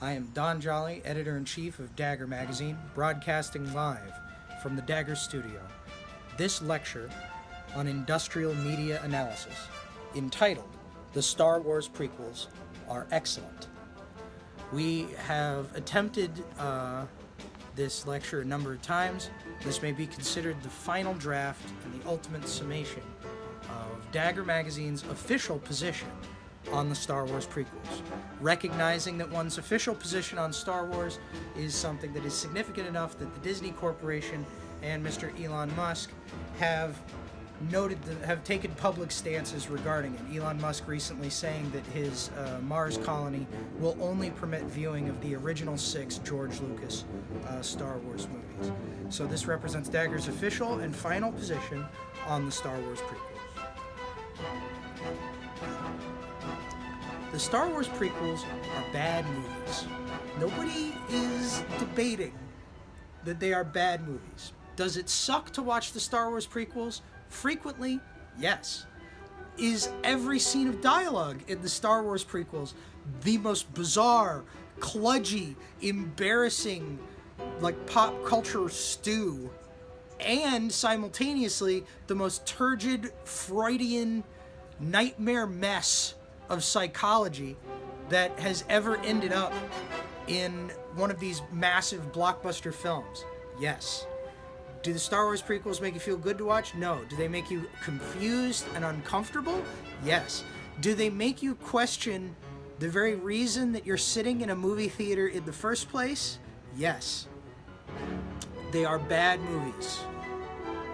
I am Don Jolly, editor-in-chief of Dagger Magazine, broadcasting live from the Dagger Studio. This lecture on industrial media analysis, entitled The Star Wars Prequels Are Excellent. We have attempted this lecture a number of times. This may be considered the final draft and the ultimate summation of Dagger Magazine's official position on the Star Wars prequels, recognizing that one's official position on Star Wars is something that is significant enough that the Disney Corporation and Mr. Elon Musk have taken public stances regarding it. Elon Musk recently saying that his Mars colony will only permit viewing of the original 6 George Lucas Star Wars movies. So this represents Dagger's official and final position on the Star Wars prequels. The Star Wars prequels are bad movies. Nobody is debating that they are bad movies. Does it suck to watch the Star Wars prequels? Frequently, yes. Is every scene of dialogue in the Star Wars prequels the most bizarre, kludgy, embarrassing, like pop culture stew, and simultaneously the most turgid, Freudian nightmare mess of psychology that has ever ended up in one of these massive blockbuster films? Yes. Do the Star Wars prequels make you feel good to watch? No. Do they make you confused and uncomfortable? Yes. Do they make you question the very reason that you're sitting in a movie theater in the first place? Yes. They are bad movies.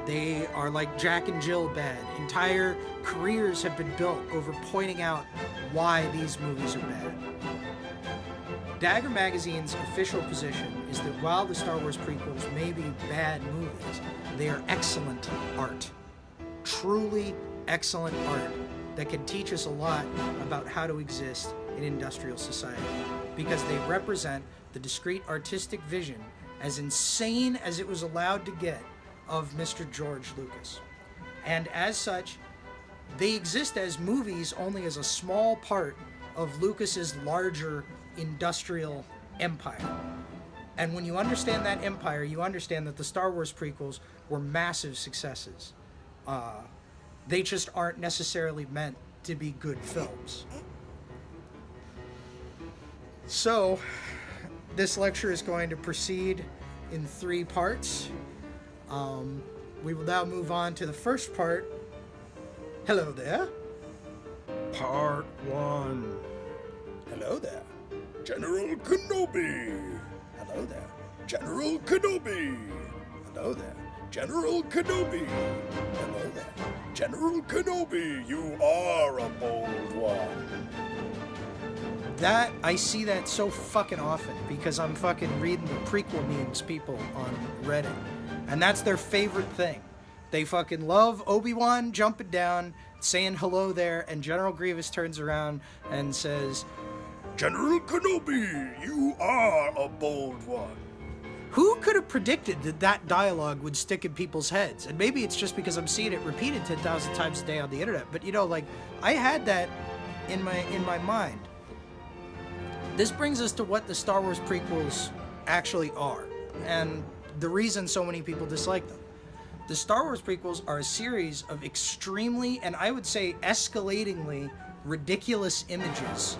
They are like Jack and Jill bad. Entire careers have been built over pointing out why these movies are bad. Dagger Magazine's official position is that while the Star Wars prequels may be bad movies, they are excellent art. Truly excellent art that can teach us a lot about how to exist in industrial society, because they represent the discrete artistic vision, as insane as it was allowed to get, of Mr. George Lucas. And as such, they exist as movies only as a small part of Lucas's larger industrial empire. And when you understand that empire, you understand that the Star Wars prequels were massive successes. They just aren't necessarily meant to be good films. So, this lecture is going to proceed in 3 parts. We will now move on to the first part. Hello there. Part 1. Hello there. General Kenobi. Hello there. General Kenobi. Hello there. General Kenobi. Hello there. General Kenobi, you are a bold one. I see that so fucking often because I'm fucking reading the prequel memes people on Reddit. And that's their favorite thing. They fucking love Obi-Wan jumping down, saying hello there, and General Grievous turns around and says, General Kenobi, you are a bold one. who could have predicted that that dialogue would stick in people's heads? And maybe it's just because I'm seeing it repeated 10,000 times a day on the internet. But, you know, like, I had that in my mind. This brings us to what the Star Wars prequels actually are, and the reason so many people dislike them. The Star Wars prequels are a series of extremely, and I would say escalatingly, ridiculous images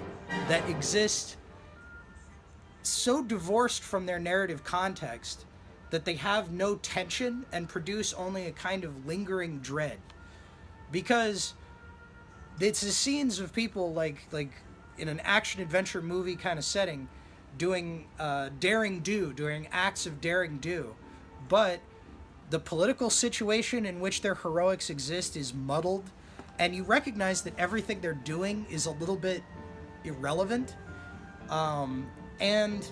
that exist so divorced from their narrative context that they have no tension and produce only a kind of lingering dread. Because it's the scenes of people like in an action-adventure movie kind of setting doing doing acts of daring do, but the political situation in which their heroics exist is muddled, and you recognize that everything they're doing is a little bit irrelevant, and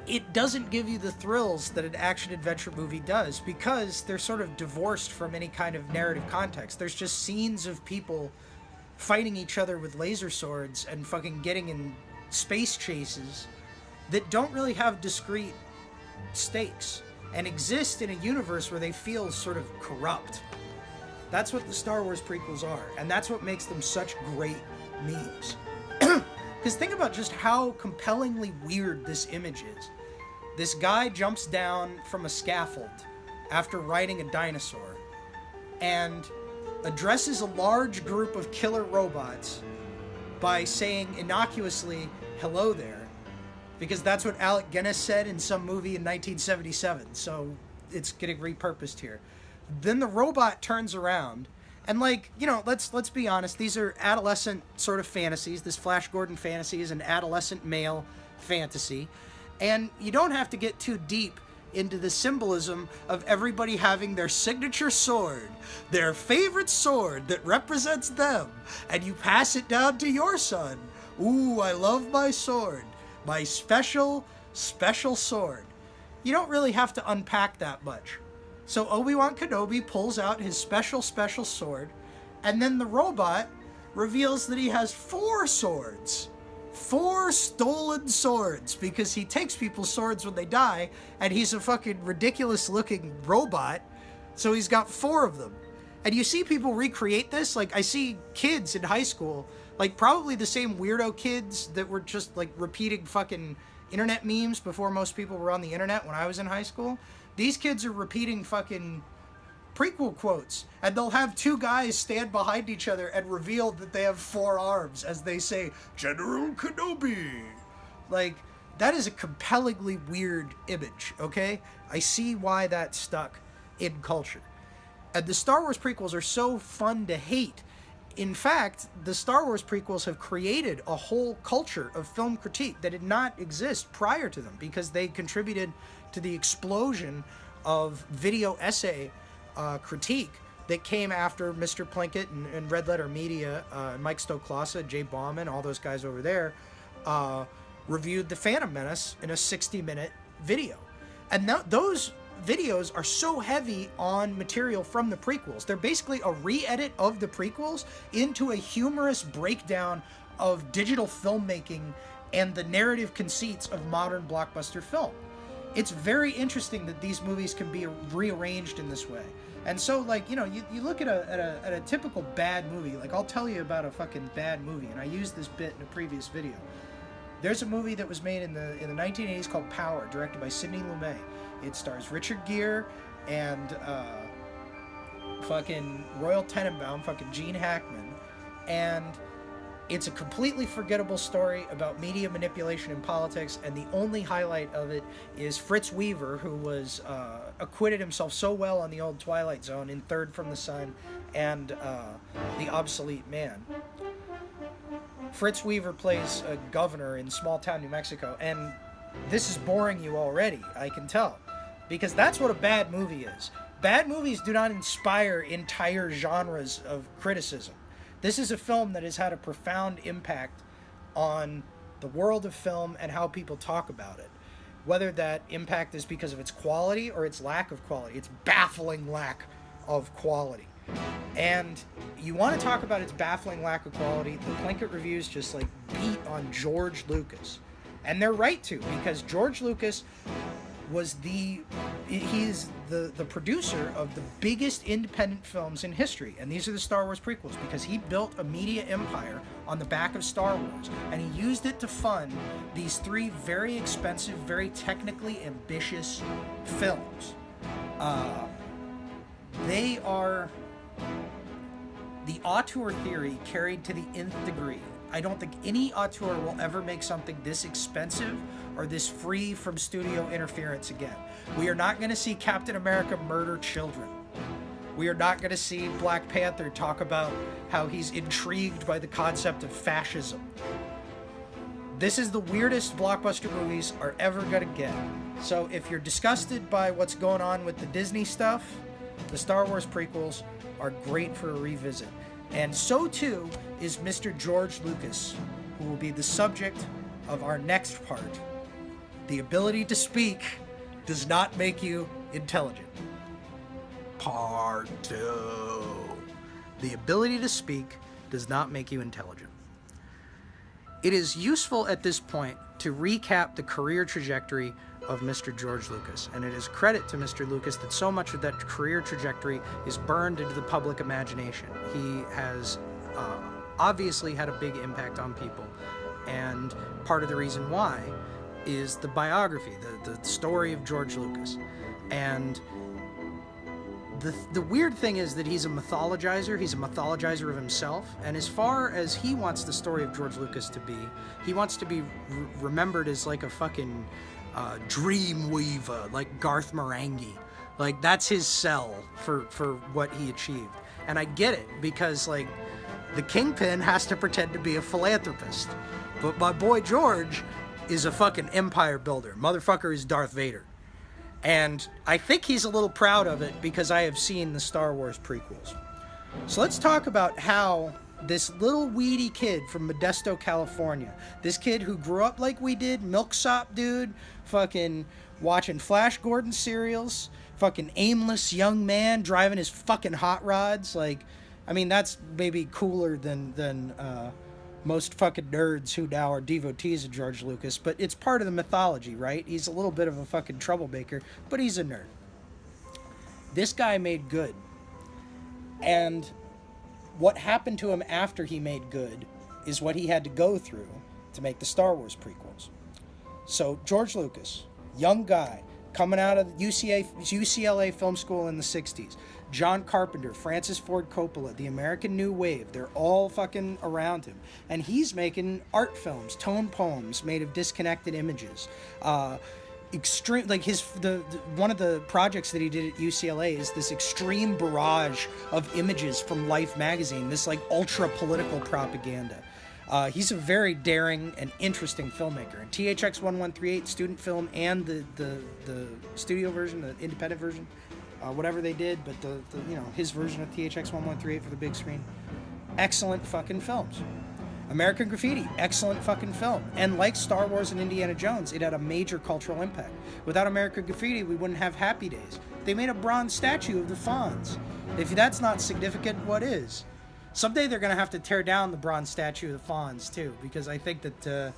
it doesn't give you the thrills that an action-adventure movie does, because they're sort of divorced from any kind of narrative context. There's just scenes of people fighting each other with laser swords and fucking getting in space chases that don't really have discrete stakes and exist in a universe where they feel sort of corrupt. That's what the Star Wars prequels are, and that's what makes them such great memes. Because think about just how compellingly weird this image is. This guy jumps down from a scaffold after riding a dinosaur and addresses a large group of killer robots by saying innocuously, "Hello there," because that's what Alec Guinness said in some movie in 1977, so it's getting repurposed here. Then the robot turns around, and like, you know, let's be honest, these are adolescent sort of fantasies. This Flash Gordon fantasy is an adolescent male fantasy, and you don't have to get too deep into the symbolism of everybody having their signature sword, their favorite sword that represents them, and you pass it down to your son. Ooh, I love my sword. My special sword. You don't really have to unpack that much. So Obi-Wan Kenobi pulls out his special sword, and then the robot reveals that he has 4 swords. 4 stolen swords, because he takes people's swords when they die, and he's a fucking ridiculous looking robot, so he's got 4 of them. And you see people recreate this, like I see kids in high school, like probably the same weirdo kids that were just like repeating fucking internet memes before most people were on the internet when I was in high school. These kids are repeating fucking prequel quotes, and they'll have 2 guys stand behind each other and reveal that they have 4 arms as they say, "General Kenobi." Like, that is a compellingly weird image, okay? I see why that stuck in culture. And the Star Wars prequels are so fun to hate. In fact, the Star Wars prequels have created a whole culture of film critique that did not exist prior to them, because they contributed to the explosion of video essay critique that came after Mr. Plinkett and Red Letter Media, Mike Stoklasa, Jay Bauman, all those guys over there, reviewed The Phantom Menace in a 60-minute video. And those videos are so heavy on material from the prequels. They're basically a re-edit of the prequels into a humorous breakdown of digital filmmaking and the narrative conceits of modern blockbuster film. It's very interesting that these movies can be rearranged in this way. And so, like, you know, you look at a typical bad movie. Like, I'll tell you about a fucking bad movie, and I used this bit in a previous video. There's a movie that was made in the 1980s called Power, directed by Sidney Lumet. It stars Richard Gere and fucking Royal Tenenbaum, fucking Gene Hackman, and it's a completely forgettable story about media manipulation in politics, and the only highlight of it is Fritz Weaver, who was acquitted himself so well on the old Twilight Zone in Third from the Sun and The Obsolete Man. Fritz Weaver plays a governor in small town New Mexico, and this is boring you already, I can tell, because that's what a bad movie is. Bad movies do not inspire entire genres of criticism. This is a film that has had a profound impact on the world of film and how people talk about it. Whether that impact is because of its quality or its lack of quality, its baffling lack of quality. And you want to talk about its baffling lack of quality, the Plinkett reviews just like beat on George Lucas. And they're right to, because George Lucas was he's the producer of the biggest independent films in history, and these are the Star Wars prequels, because he built a media empire on the back of Star Wars, and he used it to fund these 3 very expensive, very technically ambitious films. They are the auteur theory carried to the nth degree. I don't think any auteur will ever make something this expensive or this free from studio interference again. We are not going to see Captain America murder children. We are not going to see Black Panther talk about how he's intrigued by the concept of fascism. This is the weirdest blockbuster movies are ever going to get. So if you're disgusted by what's going on with the Disney stuff, the Star Wars prequels are great for a revisit. And so too is Mr. George Lucas, who will be the subject of our next part. The ability to speak does not make you intelligent. Part 2. The ability to speak does not make you intelligent. It is useful at this point to recap the career trajectory of Mr. George Lucas, and it is credit to Mr. Lucas that so much of that career trajectory is burned into the public imagination. He has obviously had a big impact on people, And part of the reason why is the biography, the story of George Lucas. And the weird thing is that he's a mythologizer. He's a mythologizer of himself. And as far as he wants the story of George Lucas to be, he wants to be remembered as like a fucking dream weaver, like Garth Marenghi. Like, that's his sell for what he achieved. And I get it, because, like, the Kingpin has to pretend to be a philanthropist. But my boy George is a fucking empire builder. Motherfucker is Darth Vader. And I think he's a little proud of it, because I have seen the Star Wars prequels. So let's talk about how this little weedy kid from Modesto, California, this kid who grew up like we did, milksop dude, fucking watching Flash Gordon serials, fucking aimless young man driving his fucking hot rods. Like, I mean, that's maybe cooler than most fucking nerds who now are devotees of George Lucas, but it's part of the mythology, right? He's a little bit of a fucking troublemaker, but he's a nerd. This guy made good. And what happened to him after he made good is what he had to go through to make the Star Wars prequels. So George Lucas, young guy, coming out of UCLA Film School in the 60s. John Carpenter, Francis Ford Coppola, the American New Wave, they're all fucking around him. And he's making art films, tone poems made of disconnected images. Extreme, like one of the projects that he did at UCLA is this extreme barrage of images from Life magazine, this like ultra political propaganda. He's a very daring and interesting filmmaker. And THX 1138 student film and the studio version, the independent version, whatever they did, but the his version of THX 1138 for the big screen, excellent fucking films. American Graffiti, excellent fucking film. And like Star Wars and Indiana Jones, it had a major cultural impact. Without American Graffiti, we wouldn't have Happy Days. They made a bronze statue of the Fonz. If that's not significant, what is? Someday they're going to have to tear down the bronze statue of the Fonz, too, because I think that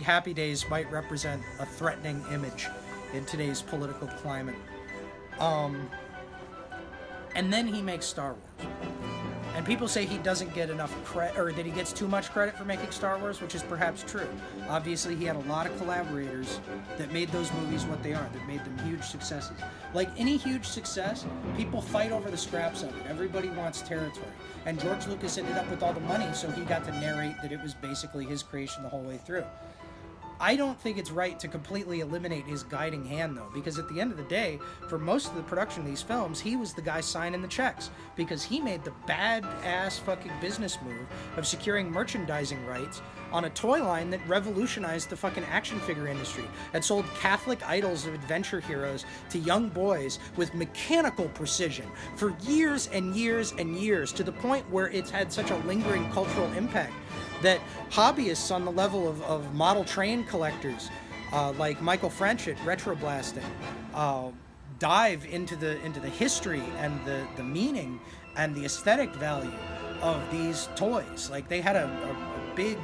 Happy Days might represent a threatening image in today's political climate. And then he makes Star Wars. And people say he doesn't get enough credit, or that he gets too much credit for making Star Wars, which is perhaps true. Obviously, he had a lot of collaborators that made those movies what they are, that made them huge successes. Like any huge success, people fight over the scraps of it. Everybody wants territory. And George Lucas ended up with all the money, so he got to narrate that it was basically his creation the whole way through. I don't think it's right to completely eliminate his guiding hand, though, because at the end of the day, for most of the production of these films, he was the guy signing the checks, because he made the badass fucking business move of securing merchandising rights on a toy line that revolutionized the fucking action figure industry and sold Catholic idols of adventure heroes to young boys with mechanical precision for years and years and years, to the point where it's had such a lingering cultural impact that hobbyists on the level of model train collectors, like Michael French at Retroblasting, dive into the history and the meaning and the aesthetic value of these toys. Like, they had a big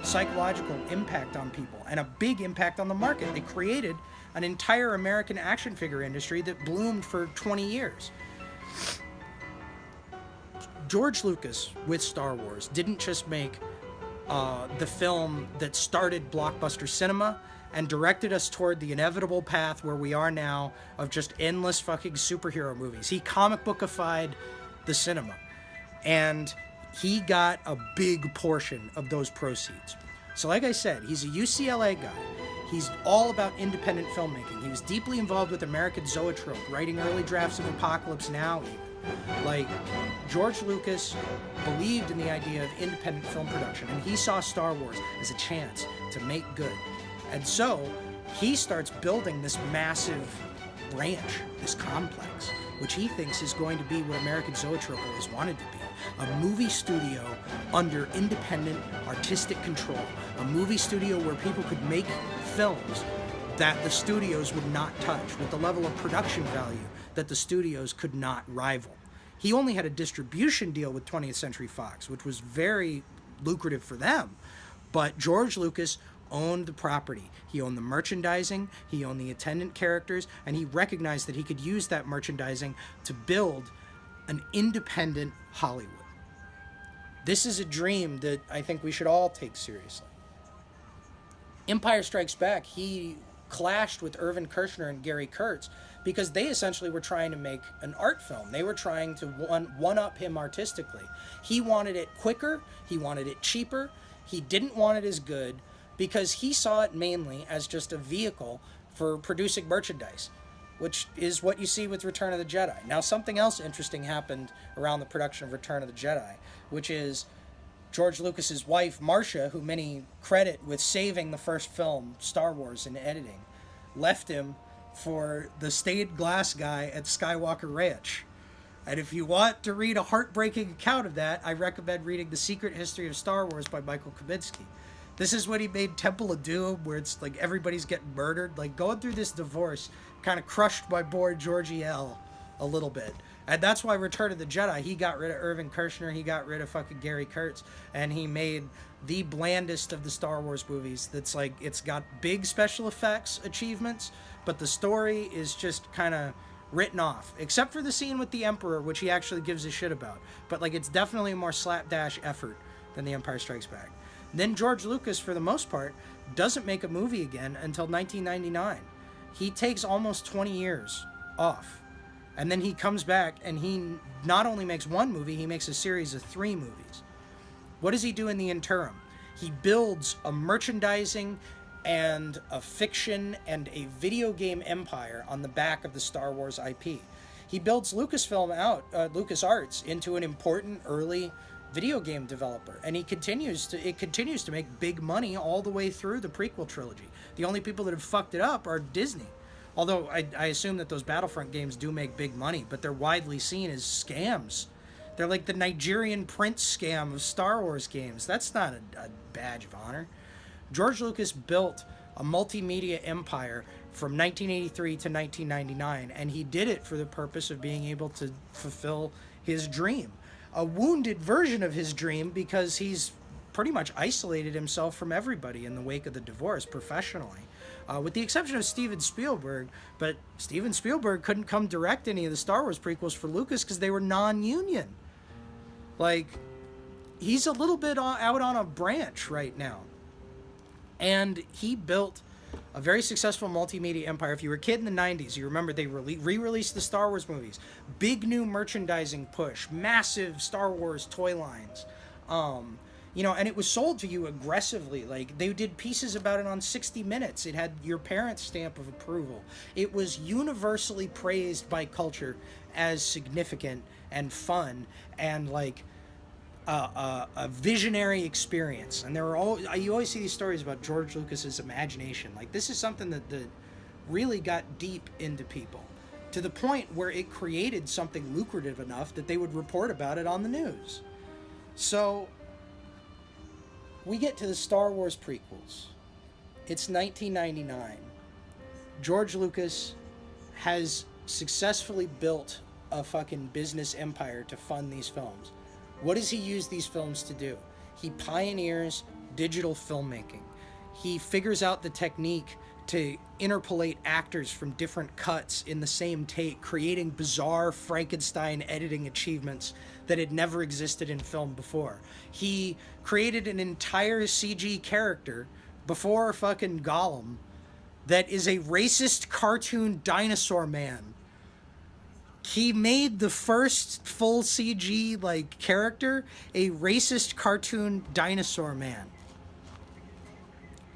psychological impact on people and a big impact on the market. They created an entire American action figure industry that bloomed for 20 years. George Lucas, with Star Wars, didn't just make the film that started blockbuster cinema and directed us toward the inevitable path where we are now of just endless fucking superhero movies. He comic bookified the cinema, and he got a big portion of those proceeds. So like I said, he's a UCLA guy. He's all about independent filmmaking. He was deeply involved with American Zoetrope, writing early drafts of Apocalypse Now even. Like, George Lucas believed in the idea of independent film production, and he saw Star Wars as a chance to make good. And so he starts building this massive branch, this complex, which he thinks is going to be what American Zoetrope always wanted to be. A movie studio under independent artistic control. A movie studio where people could make films that the studios would not touch, with the level of production value that the studios could not rival. He only had a distribution deal with 20th Century Fox, which was very lucrative for them. But George Lucas owned the property. He owned the merchandising, he owned the attendant characters, and he recognized that he could use that merchandising to build an independent Hollywood. This is a dream that I think we should all take seriously. Empire Strikes Back, he clashed with Irvin Kershner and Gary Kurtz because they essentially were trying to make an art film. They were trying to one-up him artistically. He wanted it quicker. He wanted it cheaper. He didn't want it as good because he saw it mainly as just a vehicle for producing merchandise, which is what you see with Return of the Jedi. Now, something else interesting happened around the production of Return of the Jedi, which is George Lucas's wife, Marcia, who many credit with saving the first film, Star Wars, in editing, left him for the stained glass guy at Skywalker Ranch. And if you want to read a heartbreaking account of that, I recommend reading The Secret History of Star Wars by Michael Kaminsky. This is when he made Temple of Doom, where it's like everybody's getting murdered. Like, going through this divorce kind of crushed my boy Georgie L. a little bit. And that's why Return of the Jedi, he got rid of Irvin Kershner, he got rid of fucking Gary Kurtz, and he made the blandest of the Star Wars movies. That's like, it's got big special effects achievements, but the story is just kind of written off. Except for the scene with the Emperor, which he actually gives a shit about. But like, it's definitely a more slapdash effort than The Empire Strikes Back. Then George Lucas, for the most part, doesn't make a movie again until 1999. He takes almost 20 years off. And then he comes back and he not only makes one movie, he makes a series of 3 movies. What does he do in the interim? He builds a merchandising and a fiction and a video game empire on the back of the Star Wars IP. He builds LucasArts into an important early video game developer, and it continues to make big money all the way through the prequel trilogy. The only people that have fucked it up are Disney. Although I assume that those Battlefront games do make big money, but they're widely seen as scams. They're like the Nigerian prince scam of Star Wars games. That's not a badge of honor. George Lucas built a multimedia empire from 1983 to 1999, and he did it for the purpose of being able to fulfill his dream. A wounded version of his dream, because he's pretty much isolated himself from everybody in the wake of the divorce professionally. With the exception of Steven Spielberg, but Steven Spielberg couldn't come direct any of the Star Wars prequels for Lucas because they were non-union. Like, he's a little bit out on a branch right now. And he built a very successful multimedia empire. If you were a kid in the 90s, you remember they re-released the Star Wars movies. Big new merchandising push, massive Star Wars toy lines. And it was sold to you aggressively. Like, they did pieces about it on 60 Minutes. It had your parents' stamp of approval. It was universally praised by culture as significant and fun and like a visionary experience. And you always see these stories about George Lucas's imagination. Like, this is something that really got deep into people, to the point where it created something lucrative enough that they would report about it on the news. So we get to the Star Wars prequels. It's 1999. George Lucas has successfully built a fucking business empire to fund these films. What does he use these films to do? He pioneers digital filmmaking. He figures out the technique to interpolate actors from different cuts in the same take, creating bizarre Frankenstein editing achievements that had never existed in film before. He created an entire CG character before fucking Gollum that is a racist cartoon dinosaur man. He made the first full CG character a racist cartoon dinosaur man.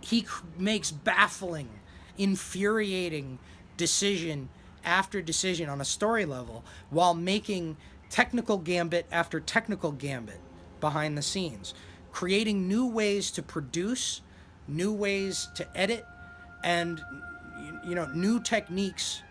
He makes baffling, infuriating decision after decision on a story level while making technical gambit after technical gambit behind the scenes, creating new ways to produce, new ways to edit, and new techniques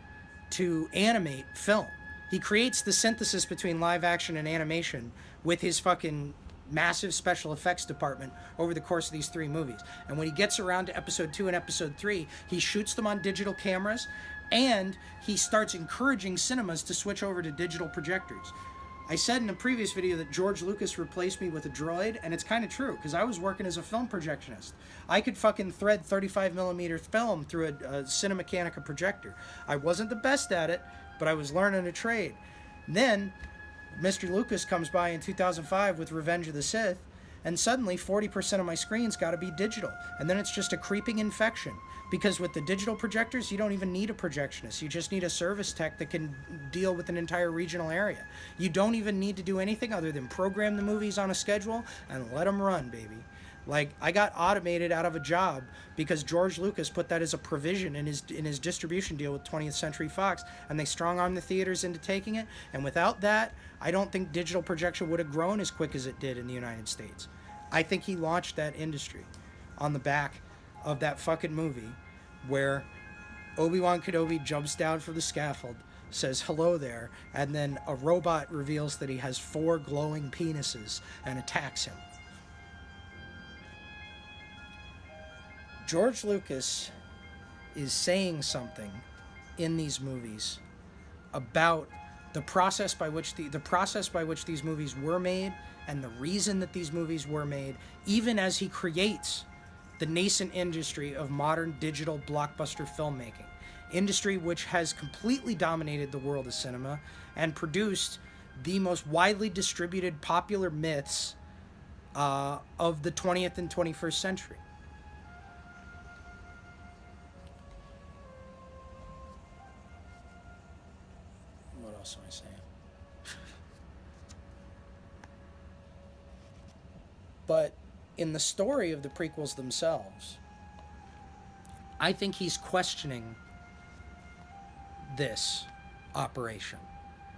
to animate film. He creates the synthesis between live action and animation with his fucking massive special effects department over the course of these 3 movies. And when he gets around to episode 2 and episode 3, he shoots them on digital cameras, and he starts encouraging cinemas to switch over to digital projectors. I said in a previous video that George Lucas replaced me with a droid, and it's kind of true, because I was working as a film projectionist. I could fucking thread 35mm film through a Cinemecanica projector. I wasn't the best at it, but I was learning a trade. Then Mr. Lucas comes by in 2005 with Revenge of the Sith, and suddenly 40% of my screen's got to be digital, and then it's just a creeping infection. Because with the digital projectors, you don't even need a projectionist. You just need a service tech that can deal with an entire regional area. You don't even need to do anything other than program the movies on a schedule and let them run, baby. Like, I got automated out of a job because George Lucas put that as a provision in his distribution deal with 20th Century Fox, and they strong-armed the theaters into taking it. And without that, I don't think digital projection would have grown as quick as it did in the United States. I think he launched that industry on the back of that fucking movie where Obi-Wan Kenobi jumps down from the scaffold, says hello there, and then a robot reveals that he has 4 glowing penises and attacks him. George Lucas is saying something in these movies about the process by which these movies were made and the reason that these movies were made, even as he creates the nascent industry of modern digital blockbuster filmmaking, industry which has completely dominated the world of cinema and produced the most widely distributed popular myths of the 20th and 21st century. What else am I saying? But in the story of the prequels themselves, I think he's questioning this operation.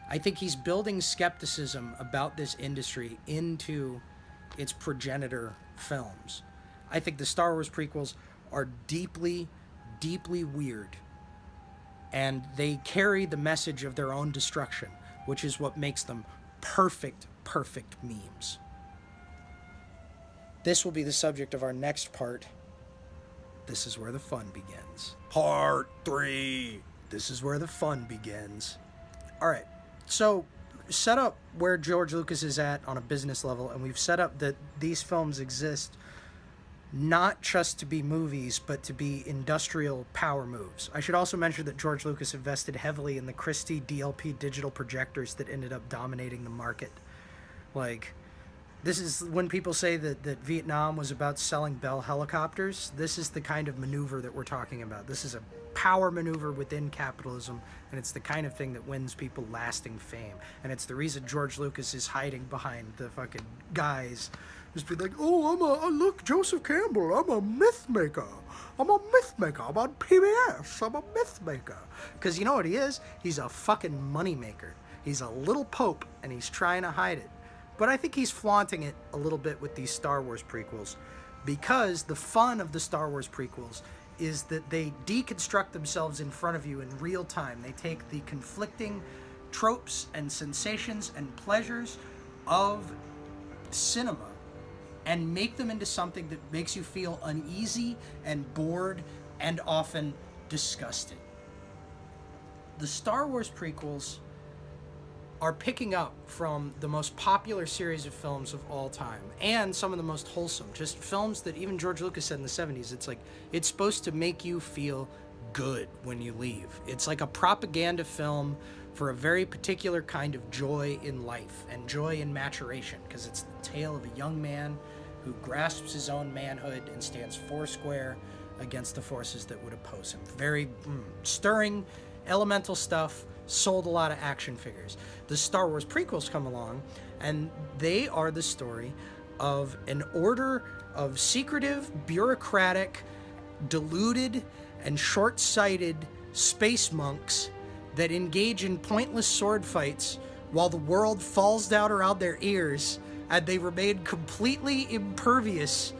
I think he's building skepticism about this industry into its progenitor films. I think the Star Wars prequels are deeply, deeply weird, and they carry the message of their own destruction, which is what makes them perfect memes. This will be the subject of our next part. This is where the fun begins. Part 3. This is where the fun begins. All right, so set up where George Lucas is at on a business level, and we've set up that these films exist not just to be movies, but to be industrial power moves. I should also mention that George Lucas invested heavily in the Christie DLP digital projectors that ended up dominating the market. Like, this is when people say that Vietnam was about selling Bell helicopters. This is the kind of maneuver that we're talking about. This is a power maneuver within capitalism, and it's the kind of thing that wins people lasting fame. And it's the reason George Lucas is hiding behind the fucking guys. Just be like, oh, look, Joseph Campbell, I'm a myth maker. I'm on PBS. I'm a myth maker. Because you know what he is? He's a fucking money maker. He's a little pope, and he's trying to hide it. But I think he's flaunting it a little bit with these Star Wars prequels, because the fun of the Star Wars prequels is that they deconstruct themselves in front of you in real time. They take the conflicting tropes and sensations and pleasures of cinema and make them into something that makes you feel uneasy and bored and often disgusted. The Star Wars prequels are picking up from the most popular series of films of all time, and some of the most wholesome, just films that even George Lucas said in the 70s, it's like, it's supposed to make you feel good when you leave. It's like a propaganda film for a very particular kind of joy in life and joy in maturation, because it's the tale of a young man who grasps his own manhood and stands foursquare against the forces that would oppose him. Very stirring, elemental stuff. Sold a lot of action figures. The Star Wars prequels come along, and they are the story of an order of secretive, bureaucratic, deluded, and short-sighted space monks that engage in pointless sword fights while the world falls down around their ears, and they remain completely impervious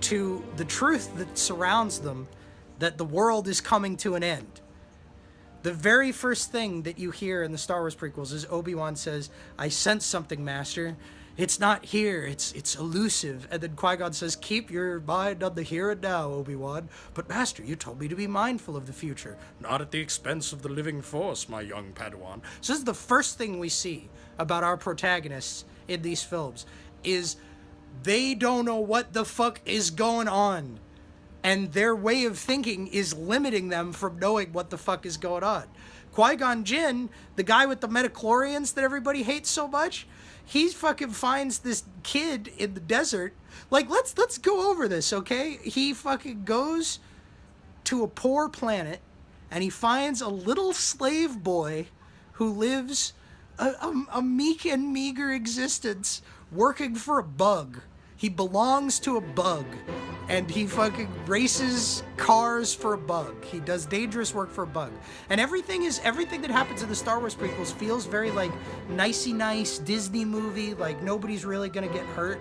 to the truth that surrounds them, that the world is coming to an end. The very first thing that you hear in the Star Wars prequels is Obi-Wan says, "I sense something, Master. It's not here. It's elusive." And then Qui-Gon says, "Keep your mind on the here and now, Obi-Wan. But Master, you told me to be mindful of the future. Not at the expense of the living force, my young Padawan." So this is the first thing we see about our protagonists in these films, is they don't know what the fuck is going on. And their way of thinking is limiting them from knowing what the fuck is going on. Qui-Gon Jinn, the guy with the midichlorians that everybody hates so much, he fucking finds this kid in the desert. Like, let's go over this, okay? He fucking goes to a poor planet, and he finds a little slave boy who lives a meek and meager existence working for a bug. He belongs to a bug, and he fucking races cars for a bug. He does dangerous work for a bug. And everything that happens in the Star Wars prequels feels very like nicey nice Disney movie, like nobody's really gonna get hurt.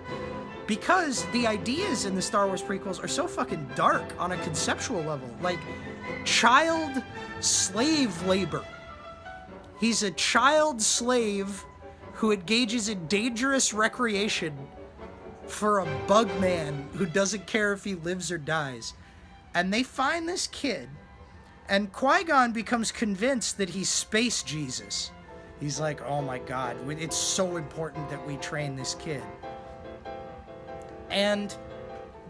Because the ideas in the Star Wars prequels are so fucking dark on a conceptual level. Like, child slave labor. He's a child slave who engages in dangerous recreation for a bug man who doesn't care if he lives or dies. And they find this kid, and Qui-Gon becomes convinced that he's Space Jesus. He's like, oh my God, it's so important that we train this kid. And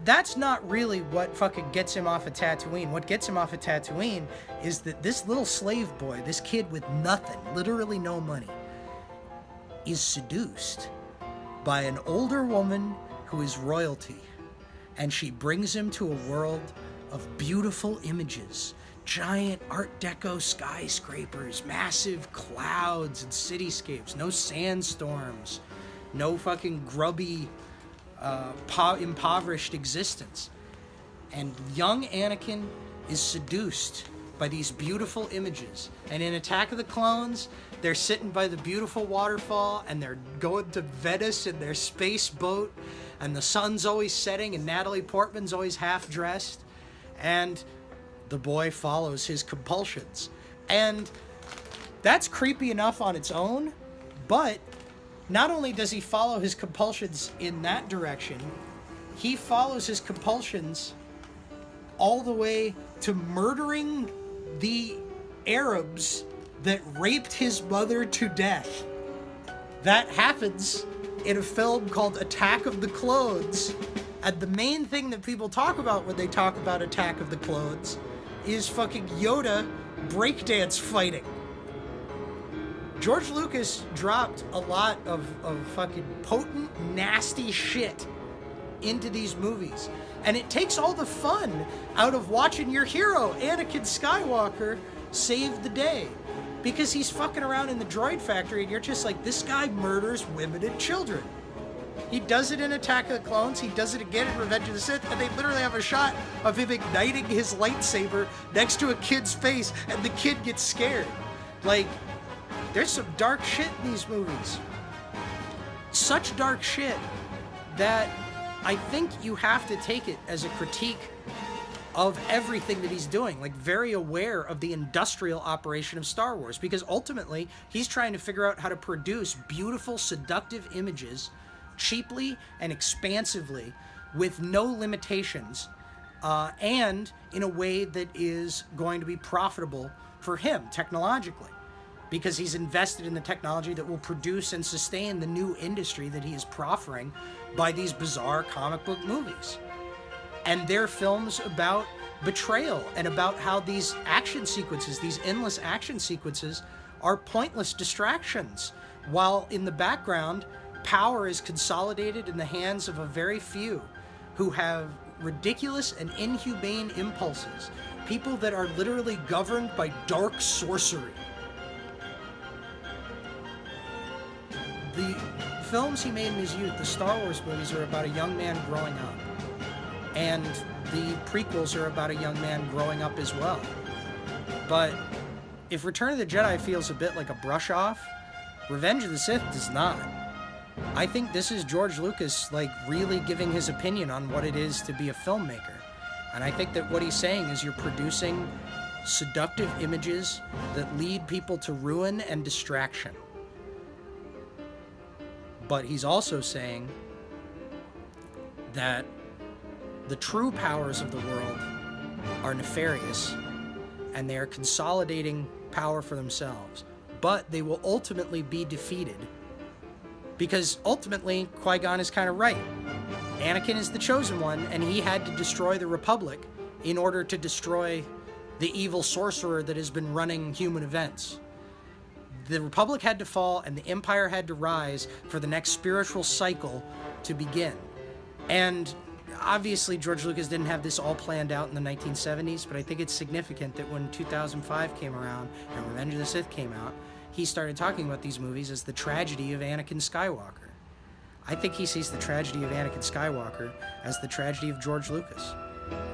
that's not really what fucking gets him off of Tatooine. What gets him off of Tatooine is that this little slave boy, this kid with nothing, literally no money, is seduced by an older woman who is royalty. And she brings him to a world of beautiful images, giant Art Deco skyscrapers, massive clouds and cityscapes, no sandstorms, no fucking grubby, impoverished existence. And young Anakin is seduced by these beautiful images. And in Attack of the Clones, they're sitting by the beautiful waterfall, and they're going to Venice in their space boat, and the sun's always setting, and Natalie Portman's always half-dressed, and the boy follows his compulsions. And that's creepy enough on its own, but not only does he follow his compulsions in that direction, he follows his compulsions all the way to murdering the Arabs that raped his mother to death. That happens in a film called Attack of the Clones. And the main thing that people talk about when they talk about Attack of the Clones is fucking Yoda breakdance fighting. George Lucas dropped a lot of fucking potent, nasty shit into these movies. And it takes all the fun out of watching your hero, Anakin Skywalker, save the day. Because he's fucking around in the droid factory and you're just like, this guy murders women and children. He does it in Attack of the Clones, he does it again in Revenge of the Sith, and they literally have a shot of him igniting his lightsaber next to a kid's face, and the kid gets scared. Like, there's some dark shit in these movies. Such dark shit that I think you have to take it as a critique of everything that he's doing, like very aware of the industrial operation of Star Wars, because ultimately he's trying to figure out how to produce beautiful, seductive images cheaply and expansively with no limitations, and in a way that is going to be profitable for him technologically, because he's invested in the technology that will produce and sustain the new industry that he is proffering by these bizarre comic book movies. And they're films about betrayal and about how these action sequences, these endless action sequences, are pointless distractions, while in the background, power is consolidated in the hands of a very few who have ridiculous and inhumane impulses, people that are literally governed by dark sorcery. The films he made in his youth, the Star Wars movies, are about a young man growing up. And the prequels are about a young man growing up as well. But if Return of the Jedi feels a bit like a brush off, Revenge of the Sith does not. I think this is George Lucas, like, really giving his opinion on what it is to be a filmmaker. And I think that what he's saying is you're producing seductive images that lead people to ruin and distraction. But he's also saying that the true powers of the world are nefarious, and they are consolidating power for themselves. But they will ultimately be defeated, because ultimately Qui-Gon is kind of right. Anakin is the chosen one, and he had to destroy the Republic in order to destroy the evil sorcerer that has been running human events. The Republic had to fall and the Empire had to rise for the next spiritual cycle to begin. And obviously George Lucas didn't have this all planned out in the 1970s, but I think it's significant that when 2005 came around and Revenge of the Sith came out, he started talking about these movies as the tragedy of Anakin Skywalker. I think he sees the tragedy of Anakin Skywalker as the tragedy of George Lucas,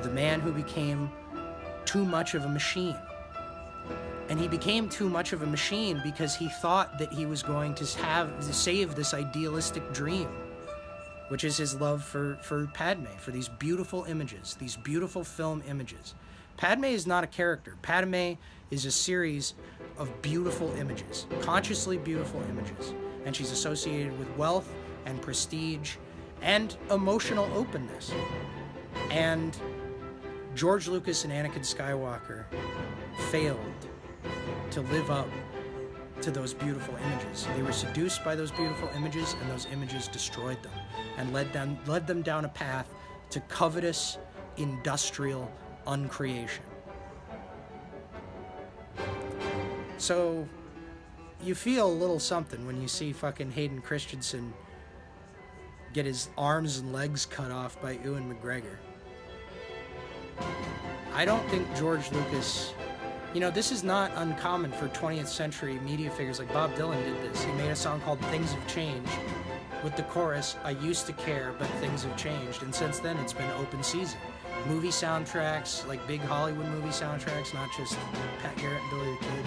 the man who became too much of a machine. And he became too much of a machine because he thought that he was going to save this idealistic dream, which is his love for Padme, for these beautiful images, these beautiful film images. Padme is not a character. Padme is a series of beautiful images, consciously beautiful images. And she's associated with wealth and prestige and emotional openness. And George Lucas and Anakin Skywalker failed to live up to those beautiful images. They were seduced by those beautiful images, and those images destroyed them and led them down a path to covetous, industrial uncreation. So you feel a little something when you see fucking Hayden Christensen get his arms and legs cut off by Ewan McGregor. I don't think George Lucas... You know, this is not uncommon for 20th century media figures. Like Bob Dylan did this. He made a song called Things Have Changed with the chorus, I used to care, but things have changed. And since then, it's been open season. Movie soundtracks, like big Hollywood movie soundtracks, not just Pat Garrett and Billy the Kid.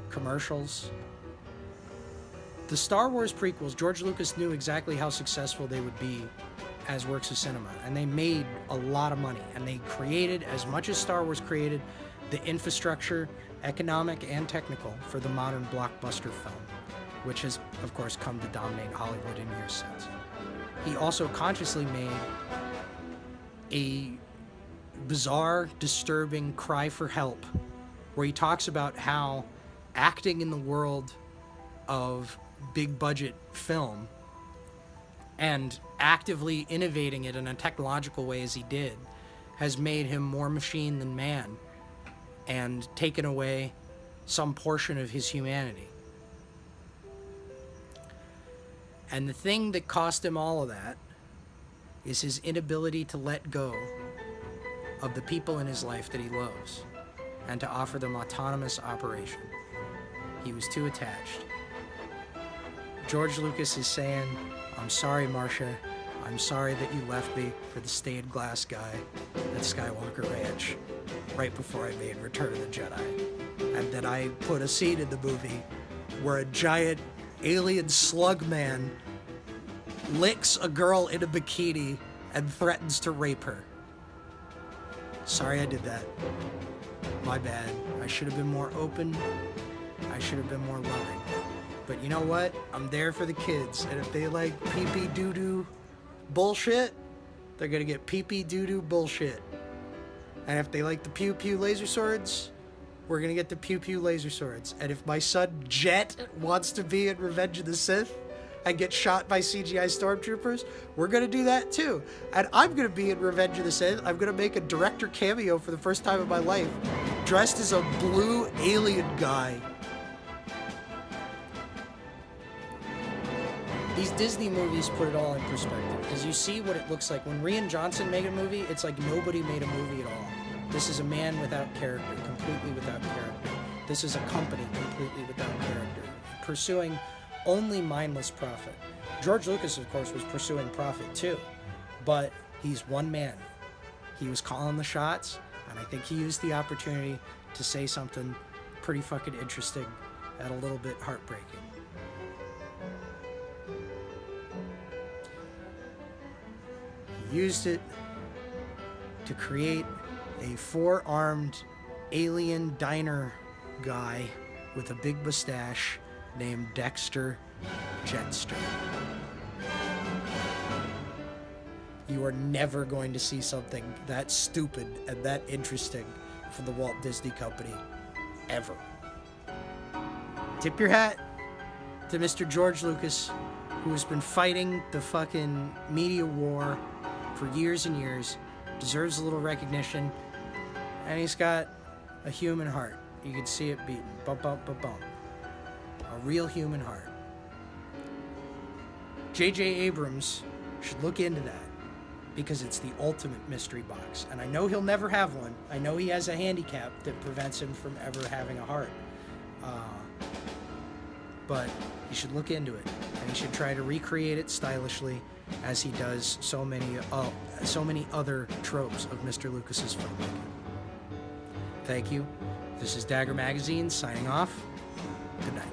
Commercials. The Star Wars prequels, George Lucas knew exactly how successful they would be as works of cinema, and they made a lot of money, and they created, as much as Star Wars created, the infrastructure, economic and technical, for the modern blockbuster film, which has, of course, come to dominate Hollywood in years since. He also consciously made a bizarre, disturbing cry for help, where he talks about how acting in the world of big budget film and actively innovating it in a technological way as he did has made him more machine than man and taken away some portion of his humanity. And the thing that cost him all of that is his inability to let go of the people in his life that he loves and to offer them autonomous operation. He was too attached. George Lucas is saying, I'm sorry, Marcia. I'm sorry that you left me for the stained glass guy at Skywalker Ranch right before I made Return of the Jedi. And that I put a scene in the movie where a giant alien slug man licks a girl in a bikini and threatens to rape her. Sorry I did that. My bad. I should have been more open. I should have been more loving. But you know what? I'm there for the kids. And if they like pee-pee doo-doo bullshit, they're gonna get pee-pee doo-doo bullshit. And if they like the pew-pew laser swords, we're gonna get the pew-pew laser swords. And if my son Jet wants to be in Revenge of the Sith and get shot by CGI stormtroopers, we're gonna do that too. And I'm gonna be in Revenge of the Sith. I'm gonna make a director cameo for the first time in my life, dressed as a blue alien guy. These Disney movies put it all in perspective, because you see what it looks like. When Rian Johnson made a movie, it's like nobody made a movie at all. This is a man without character, completely without character. This is a company completely without character, pursuing only mindless profit. George Lucas, of course, was pursuing profit too, but he's one man. He was calling the shots, and I think he used the opportunity to say something pretty fucking interesting and a little bit heartbreaking. He used it to create a four-armed alien diner guy with a big mustache named Dexter Jetster. You are never going to see something that stupid and that interesting from the Walt Disney Company, ever. Tip your hat to Mr. George Lucas, who has been fighting the fucking media war for years and years, deserves a little recognition, And he's got a human heart. You can see it beating. Bump, bump, bump, bump. A real human heart. J.J. Abrams should look into that because it's the ultimate mystery box. And I know he'll never have one. I know he has a handicap that prevents him from ever having a heart. But he should look into it, and he should try to recreate it stylishly as he does so many other tropes of Mr. Lucas's filmmaking. Thank you. This is Dagger Magazine signing off. Good night.